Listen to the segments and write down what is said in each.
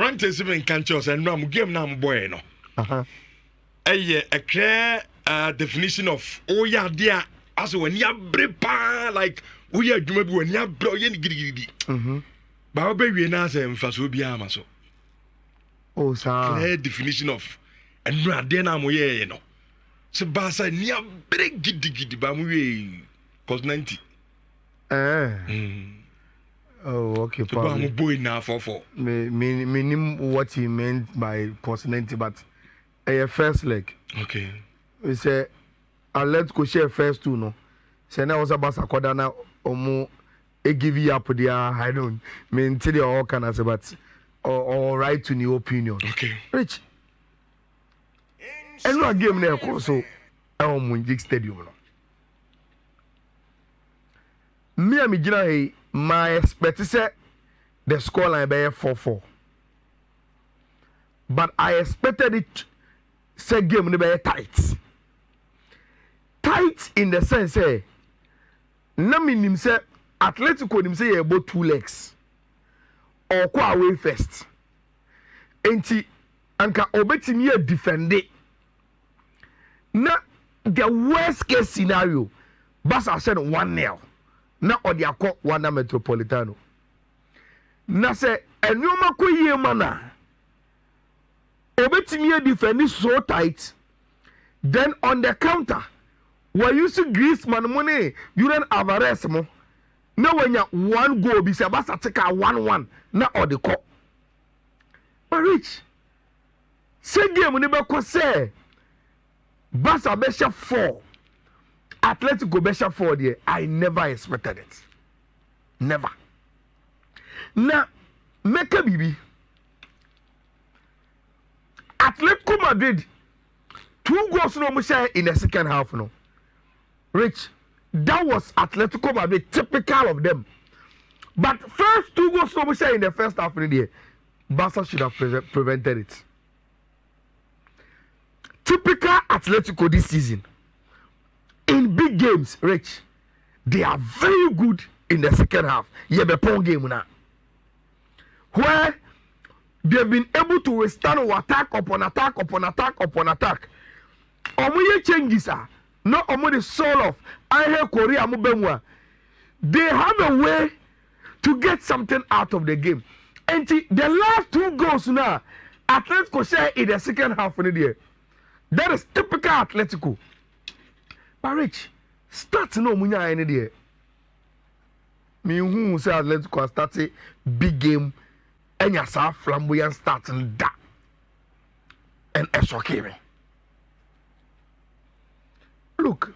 Abrantes even can't choose and no game now boy no. A clear definition of oh yeah dear as when you brepa like we are doing when you blow yen giddy. But baby na say mfaso bia ma so. Oh sir. Clear definition of and no ade na mo ye no. So Barca near break giddy ba mo we cause 90. Oh, okay. Probably. Boy now for. Meaning what he meant by cause 90, but a first leg. Okay. We say, Atletico share first two no. Say now was about Sakodana omo e give you up there. I don't mean tell you all can I say, but or right to new opinion. Okay. Rich. And no game there so Munjik Stadium no. Me and me my expect say the scoreline be 4-4. But I expected it say game be tight. Tight in the sense say na minim say Atletico nim say about 2 legs. Or kwa away first. Enti anka obetimi e defend it. Na the worst case scenario Barca said 1-0. Na odi akọ wana Metropolitano na se enyoma ko yie mana obetimi defend so tight then on the counter we use Griezmann money Julian Alvarez mo na wanya 1 goal bi se Barca take 1-1 na odi kọ but rich se game ni be ko se Barca be 4 Atletico Besha 4 there. I never expected it. Never. Now, make a BB. Atletico Madrid 2 goals no share in the second half no. Rich, that was Atletico Madrid typical of them. But first 2 goals no share in the first half in the year. Barca should have prevented it. Typical Atletico this season. In big games, Rich, they are very good in the second half. You have a pong game now. Where they've been able to withstand attack upon attack upon attack upon attack. Omoye changes are not omo the soul of Angel Korea Mubemwa. They have a way to get something out of the game. And the last 2 goals now, Atletico share in the second half of the year. That is typical Atletico. Rich, start no munya any day. Me who say Atletico start a big game and ya sa flamboyant starting that and shocking me. Look,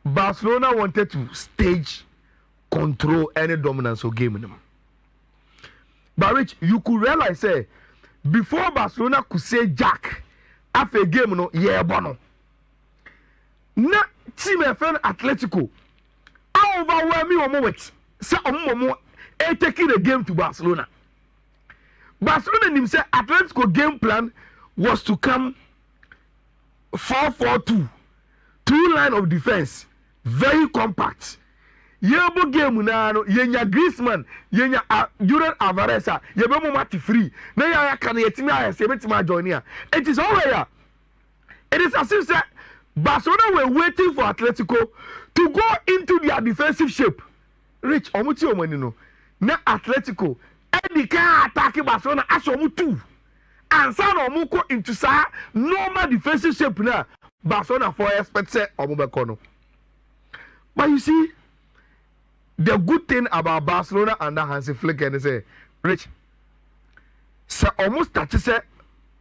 Barcelona wanted to stage control any dominance of game in them. But Rich, you could realize say before Barcelona could say Jack after a game no yeah bono. Na team FN Atletico overwhelming a moment. Say taking the game to Barcelona. Barcelona himself Atletico game plan was to come 4-4-2. 2 line of defense. Very compact. Yebo game na no yenya Griezmann, yenya Julian Alvarez, yebo mati free. Na ya kan yetimi ayese betima join here. It is all here. It is as if say Barcelona were waiting for Atletico to go into their defensive shape. Rich, omuti omani no. Na Atletico, any can attack Barcelona as omutu. And some omuko into sa normal defensive shape na. Barcelona for expect say omubekono. But you see, the good thing about Barcelona under Hansi Flick and say, Rich, say almost touch say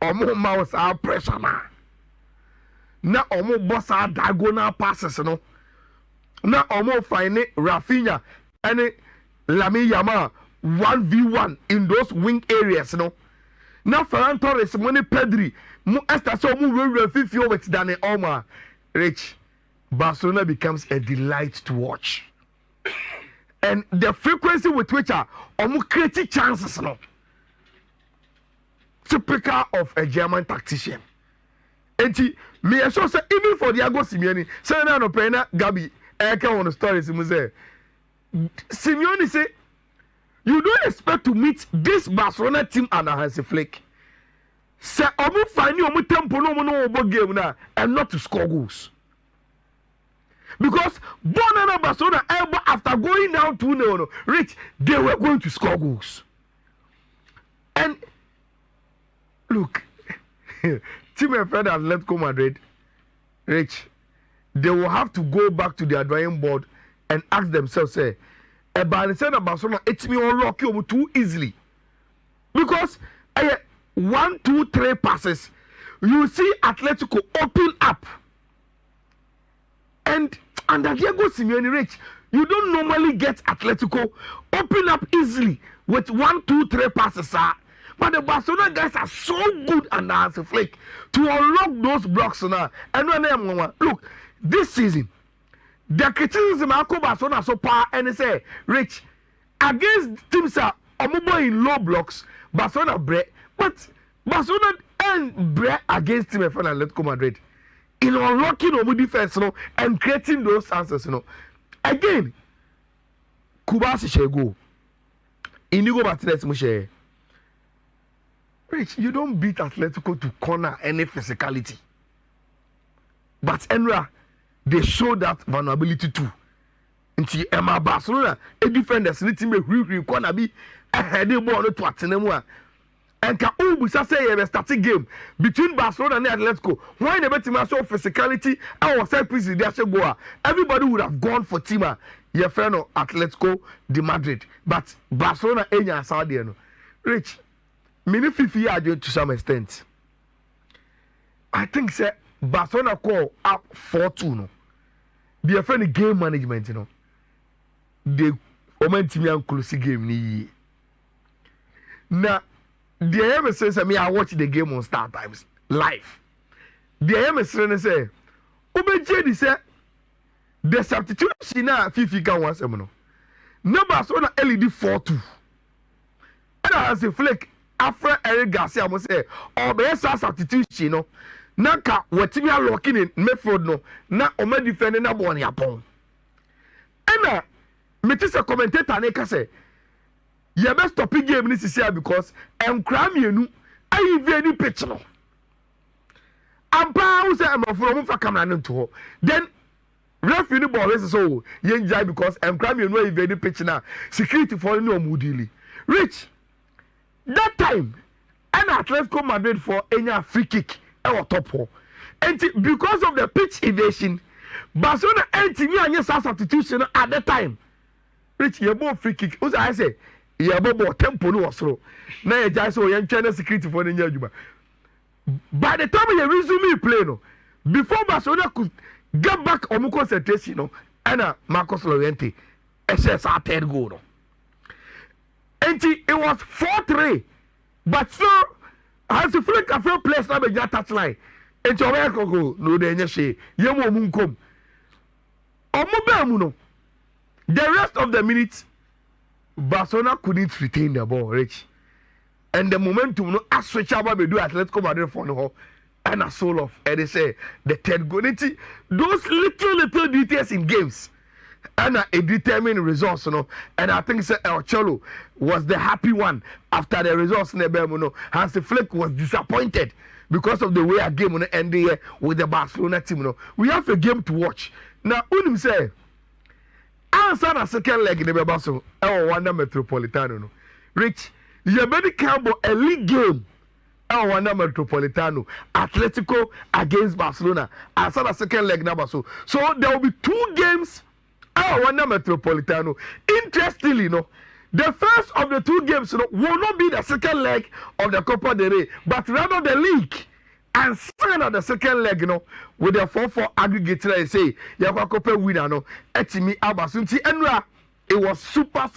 almost mouse our pressure na. Na omo boss our diagonal passes no. Na omo find Rafinha and Lamine Yamal 1v1 in those wing areas no. Na Ferran Torres money Pedri mo esta so mo we Fifi over than Omar. Rich, Barcelona becomes a delight to watch. And the frequency with which are creating chances no. Typical of a German tactician. And me I show say even for Diego Simeone, say na no pena Gabi eka on the stories mu say Simeone say you don't expect to meet this Barcelona team and Hansi Flick. Say, omu find you omu tempo no no game na and not to score goals. Because Bonana Barcelona after going down 2-0, Rich, they were going to score goals. And look, team and friend Atletico Madrid, Rich, they will have to go back to their drawing board and ask themselves, say, Barcelona, it's me unlock you too easily. Because 1, 2, 3 passes, you see Atletico open up. And under Diego Simeone, Rich, you don't normally get Atletico open up easily with 1, 2, 3 passes. But the Barcelona guys are so good under Hansi Flick to unlock those blocks now. And when look, this season, the criticism of Barcelona so far and they say, Rich, against teams are in low blocks, Barcelona break, but Barcelona and break against team from Atletico Madrid in unlocking our defense, and creating those chances, Again, Kubasi shall go. Inigo Martinez Mushe. Rich, you don't beat Atletico to corner any physicality. But Enra, they show that vulnerability too. Until Emma Barcelona, a defender, sitting me corner be a heady ball to Atenemo. And can say a starting game between Barcelona and Atletico. Why the better show physicality? I was saying, please, everybody would have gone for Tima, your friend of Atletico de Madrid. But Barcelona, Enya Saudi, Rich. Many Fiifi-Manfred to some extent. I think say Barcelona call up 4-2 no. They are friendly game management, They momentum and close game ni. Now, the AM says me I watch the game on Star Times live. The AM say, Obeje say the substitution na Fifi can once no. No Barcelona LED 4-2. And as a flick after Eric Garcia must say, or be a substitution, no. Naka, what you are locking in Medford, no. Na, or me defending na one yapon. And metis a commentator, Neka say, you best stop the game this year because I'm cramming you. I very pitch no. I'm proud say I'm from for camera to then referee the ball is so you enjoy because I'm cramming you very pitch now. Security for no moodily. Rich. That time, and Atletico Madrid for any free kick or top four. And because of the pitch evasion, Barcelona and Timmy and substitution at that time. Rich, you both free kick. What I say, you both tempo no slow. Now you just so young China security for the Juba. By the time you resume play, no, before Barcelona could get back on concentration, no, and Marcos Llorente, SS our third goal. No. And it was 4-3, but still, as a flick of your place, now be just touch line. And your work go no danger she. Yemo munkom. Omubemuno. The rest of the minutes, Barcelona couldn't retain the ball, Rich. And the momentum no as switch about be do Atletico Madrid for no and a soul of and they say the third goal. Those little details in games. And a determined results, and I think El Cholo was the happy one after the results. Hansi Flick was disappointed because of the way a game ended with the Barcelona team. We have a game to watch. Now, Unim say, answer the second leg in the Barcelona, Wanda Metropolitano. Rich, you better count a league game. Wanda Metropolitano, Atletico against Barcelona. Answer the second leg number. So there will be 2 games. Wanda Metropolitano. Interestingly, the first of the 2 games will not be the second leg of the Copa del Rey, but rather the league. And second of the second leg, with the 4-4 aggregate, I say, Copa winner, Etimi Abasunti, and it was super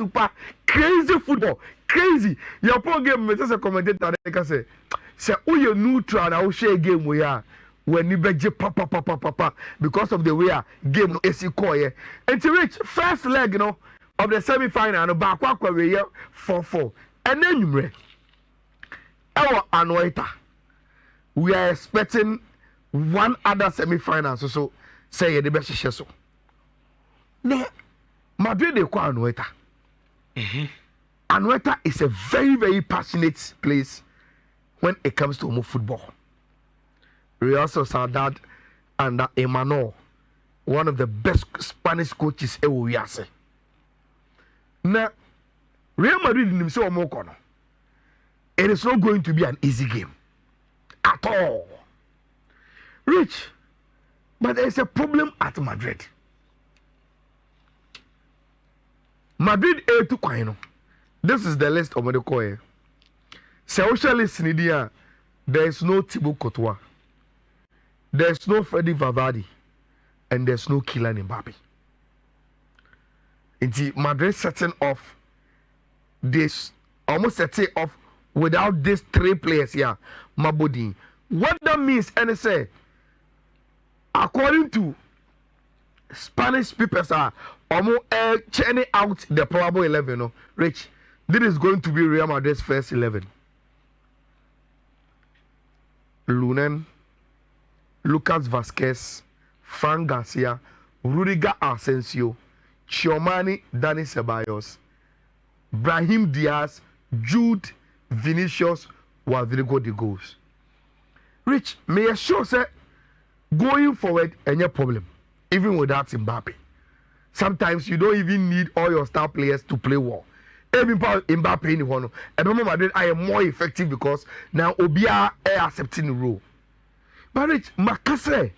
crazy football. Crazy. Your poor game, Mr. Commentator, say, you neutral, I will share a game we are. When you beje papa because of the way a game no esi koye. And to reach first leg of the semi-final no back we 4-4. And then you our Anoita. We are expecting one other semi-final so say the best share so. Now Madrid they call Anoita. Anoeta is a very, very passionate place when it comes to football. Real Sociedad under Emmanuel, one of the best Spanish coaches ever we say. Now, Real Madrid in himself it is not going to be an easy game at all. Rich, but there is a problem at Madrid. Madrid A2 Quino. This is the list of the coin. Socialist Nidia, there is no Thibaut Courtois, there's no Freddy Valverde, and there's no Kylian Mbappe. It's Madrid setting off this, almost setting off without these three players here, Mabodi. What that means, and say, according to Spanish papers, are almost churning out the probable 11. No? Rich, this is going to be Real Madrid's first 11. Lunen, Lucas Vazquez, Frank Garcia, Rudiger Asensio, Chiomani Dani Ceballos, Brahim Diaz, Jude, Vinicius, Rodrigo de goals. Rich, may I sure say going forward any problem, even without Mbappe. Sometimes you don't even need all your star players to play well. Even Mbappe in one, and Madrid I am more effective because now Obia are accepting the role. But Rich, Makase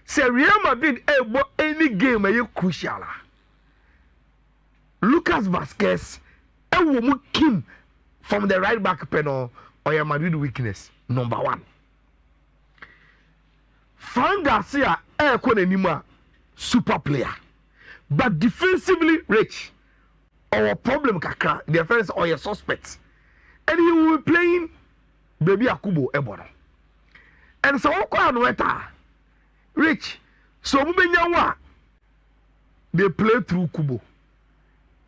say Real Madrid any game are crucial. Lucas Vazquez will Kim from the right back panel or your Madrid weakness. Number one. Frank Garcia super player. But defensively, Rich, our problem kakra, the defense or your suspects. And he will be playing Baby Akubo Ebono. And so Rich, so they play through Kubo.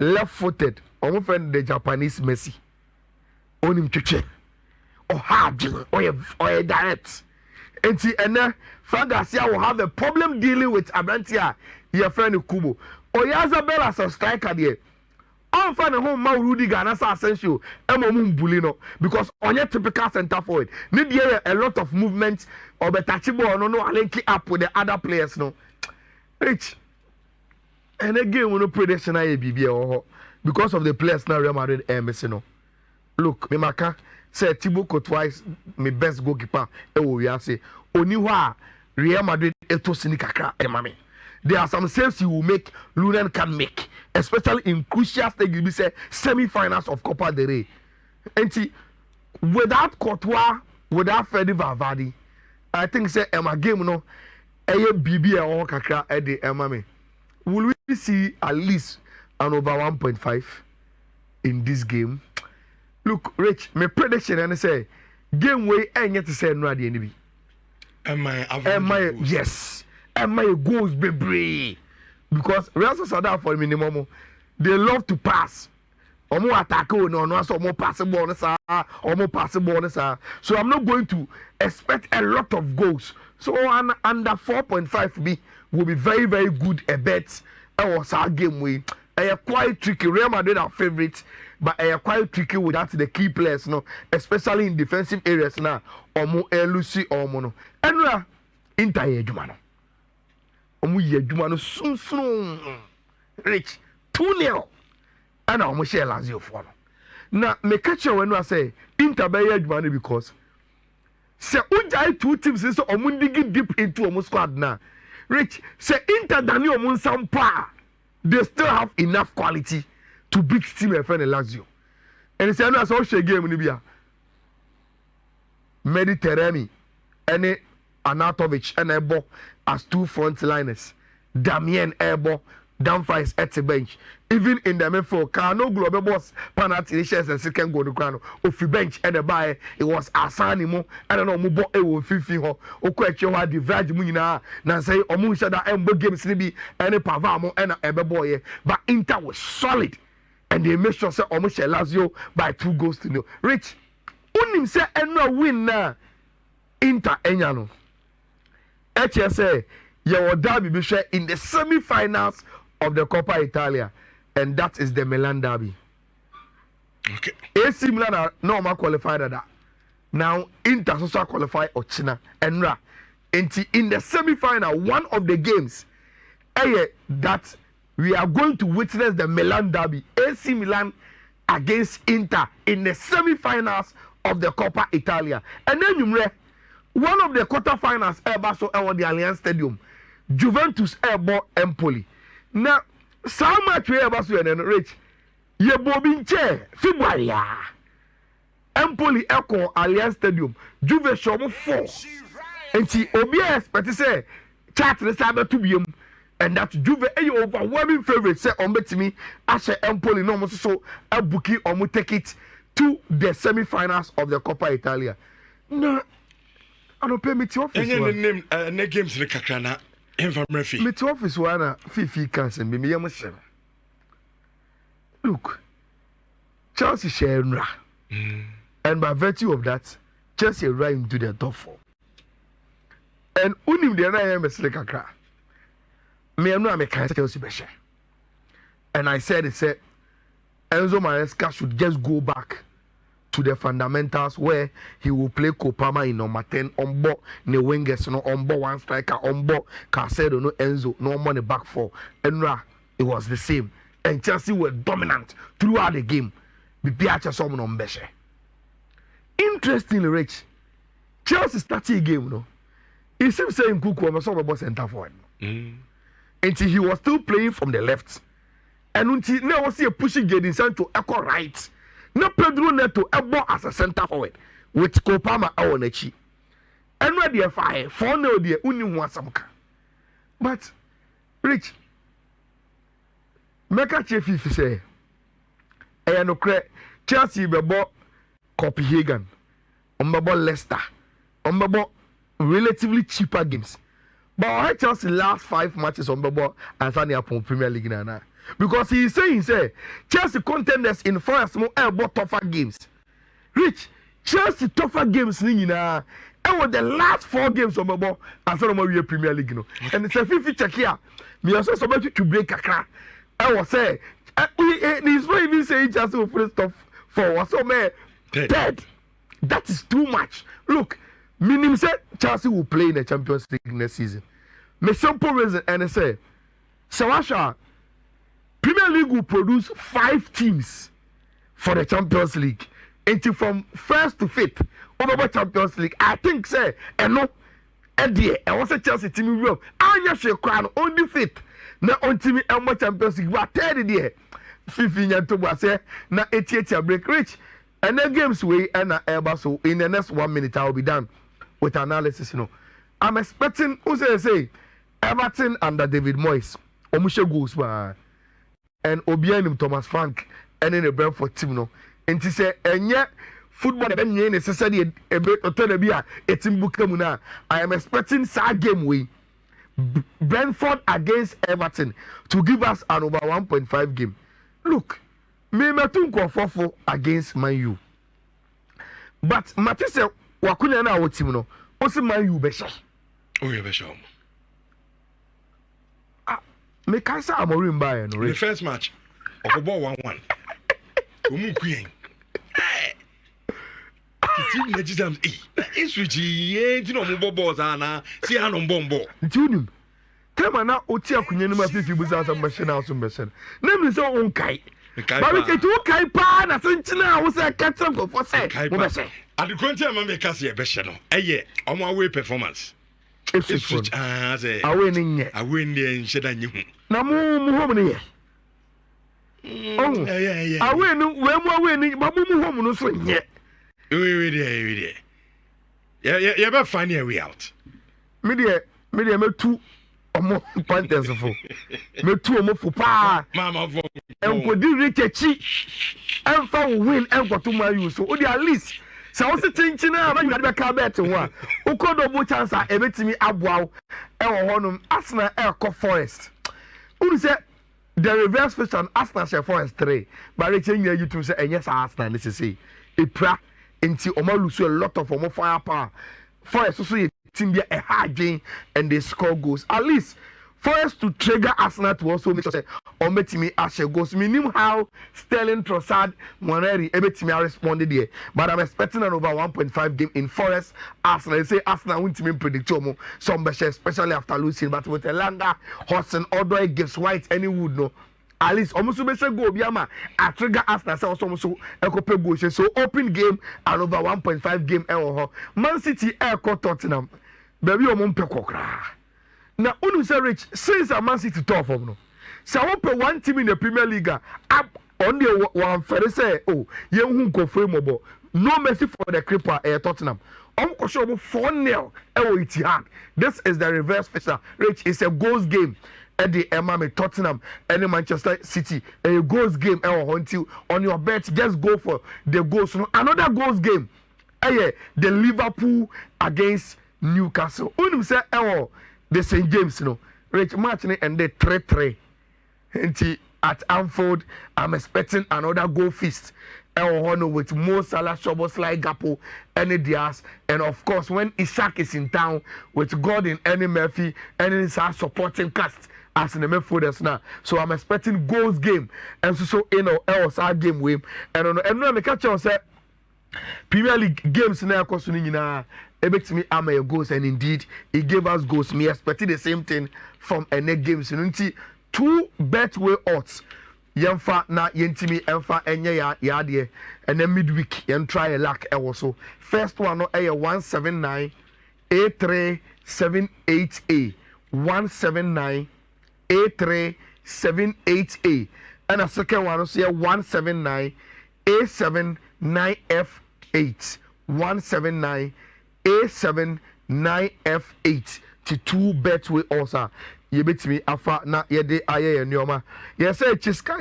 Left-footed, almost the Japanese Messi. On him to or hard or a direct. And then Frank Garcia will have a problem dealing with Abrantia, your friend Kubo. Or Yazabel as a striker there. I'm finding home Mau Rudiger and Asensio, Bulino, because on your typical center forward, need a lot of movement or the touchable or no link up with the other players. No, Rich. And again, we no prediction BB because of the players now Real Madrid missing. Look, Mimaka say Thibaut Courtois is my best goalkeeper. We say Oniwa Real Madrid eto sinikakra emami. There are some saves you will make, Lunen can make, especially in crucial stages. We say semifinals of Copa del Rey. And without Courtois, without Freddy Valverde, I think say Emma game no, BB or kakra edi emami. Will we see at least an over 1.5 in this game? Look, Rich, my prediction and I say game way and yet to say no at the end. Yes. And my goals be because Real Sociedad for minimum they love to pass. Omo attack no so more passable so I'm not going to expect a lot of goals. So under 4.5 B will be very, very good a bet or our game way. I quite tricky. Real Madrid are favorites, but I quite tricky without the key players, no, especially in defensive areas now. Omo Lucy Omono. And Inter Jumano. Omo Jumano soon. Rich 2-0. And I'm share Lazio for now. Me catch you when I say Inter by Jumano because say Ujai 2 teams so omo dig deep into omo squad now. Rich say Inter Dani omo sampa. They still have enough quality to beat team and friend Lazio. And it's another social game in Libya. Mediterranean, and Anatovic and Ebo as two frontliners. Damien Ebo, Dumfries at the bench. Even in the midfield, Kano Global Boss, Panathinaikos and second goal to Grano. Off the bench and the buy, it was Asanimo, I don't know, Mubo Ewo Fifi-Ho, Okwecho had the Vraj Munina, Nansay, Omushada, and Bo Games Nibi, and a Pavamo and a Ebeboye. But Inter was solid, and they made sure say Omusha Lazio by 2 goals to 0. Rich, Unim say, and no win now. Inter Enyano. HSA, your derby be share in the semi-finals of the Coppa Italia. And that is the Milan derby. Okay. AC Milan no ma qualified that. Now Inter also qualify Ochina and in the semi-final, one of the games that we are going to witness the Milan derby, AC Milan against Inter in the semi-finals of the Coppa Italia. And then one of the quarter-finals ever so at the Allianz Stadium, Juventus ever Empoli. Now, so much we ever so and rich, ye bobin chair, February. Empoli echo Allianz Stadium, Juve show 4. And she obvious, but to say, chat the cyber to be and that Juve a overwhelming favorite say on bet me as Empoli no so a bookie or take it to the semi-finals of the Coppa Italia. No, I don't pay me to office. Name games in the Kakrana. Me to office one Fifi cancer me look, Chelsea share and by virtue of that, Chelsea right into the top 4. And unim the na am kakra. Me am no am kan Chelsea be share. And I said Enzo Maresca should just go back to the fundamentals where he will play Kopama in number 10 on board ne wingers no on board one striker on board Casedo no Enzo no money back 4. And it was the same. And Chelsea were dominant throughout the game. Be piacha someone on Beshe. Interestingly, Rich, Chelsea started a game, no. It seems saying Kuku was over center forward. Until he was still playing from the left. And until now was a pushing Jadon Sancho echo right. Now Pedro Neto ebo as a center forward with Kopama on the chi. And where the fire, 4-0 the only one samka. But Rich, Meka Chefi say, I no cre Chelsea bebo Copenhagen, Leicester, relatively cheaper games. But I Chelsea last 5 matches on Bobo and Sanya upon Premier League now. Because he is saying, Chelsea contenders in first more tougher games. Rich, Chelsea tougher games nina. And with the last 4 games on Bobo and Sanya Premier League. No. And it's a Fifi check here. Me also somebody to break a crack. I was say, he's not even saying Chelsea will put stuff for so man. Dead. That is too much. Look, meaning say Chelsea will play in the Champions League next season. My simple reason and I say, Sawasha, Premier League will produce 5 teams for the Champions League. Until from 1st to 5th over Champions League. I think say, and no, I was a Chelsea team will. I just say crown only 5th. Now on team and Champions League, but 3rd year. Fiifi-Manfred say na 88 break Rich. And the games way and so in the next 1 minute I will be done with analysis. I'm expecting who say Everton under David Moyes, Omushe goals and Obianim Thomas Frank and in the Brentford team and to say and yet football is necessary a bit of Telebia, it's in Bukamuna. I am expecting sad game way Brentford against Everton to give us an over 1.5 game. Look, me metunko 4-4 against Man U. But Matisse wakunya na wo team no, o se Man U be sha. Oh, you be sha. Me kansa Amorim ba no. The first match, Okobo 1-1. Omu kuyen. Team legends switch ti no mo balls ana si anu bombo. Ntiunim. Tema na oti akunya no ma Fifi buza sa machine house mbesen. Na me say on kai. But we get to kai pa na sentina wo say catch up for say. Mo be say. At the content ma make us e be she no. Eye omo away performance. It's switch say. Away ni nye. Away ni nheda nyi hu. Na mu home ni ye. Oh. Away no we mu away ni ba mu home no so nye. We there. Yeah, be find your way out. Me tu omo Panthers fo. Me tu omo fo pa. Mama fo. Enkodi rechechi. Enfa win enkoto ma you so. O di at least sa wo se chinchin na ba you be ka bet ho a. O ko do bo chance a ebetimi aboawo e wo honum Arsenal e Forest. Unu say the reverse fixture Arsenal share Forest 3. But reach nya YouTube say enye sa Arsenal ne say. Epra Enti Oma lose a lot of firepower. For so team be a hard game and they score goals. At least for us to trigger Arsenal to also make sure say or make me Ashe goes. Minim how Sterling Trossard Moneri ebetimi responded there. But I'm expecting an over 1.5 game in Forest Arsenal. They say Arsenal won't even predict some especially after losing. But with Elanga, Hodgson, Odoi, Gibbs White, any wood no. At least almost be say go biama a trigger Arsenal say also ekope go so open game and over 1.5 game Man City Tottenham. Baby omo mpeko kra. Na unu say Rich since a Man City top of no. So I hope one team in the Premier League up on the one fair say oh ye hu go frame mobo. No mercy for the cripper Tottenham. Ko show 4-0 Etihad. This is the reverse fixture. Rich is a goals game. Eddie Emma Tottenham and Manchester City a goals game until on your bet just go for the goals. Another goals game. The Liverpool against Newcastle. Unum say the St. James Rich match and the 3-3. At Anfield, I'm expecting another goal feast. With Mo Salah, Szoboszlai, Gakpo, any Diaz, and of course when Ishak is in town with Gordon, any Murphy, and his supporting cast as in the midfielders now. So I'm expecting goals game, and so else our game win. And no, I catch you say Premier League games now cost me me ama goals, and indeed he gave us goals. Me expecting the same thing from any games. Two betway odds. Yemfa na yentimi emfa enye ya de and then midweek yen try a luck also. First one no 179 A378A 179 A378A and a second one also 179 A79F8 179 A79F8 to two betway also. You bet me afa na yede aye nyoma. Yes, chiska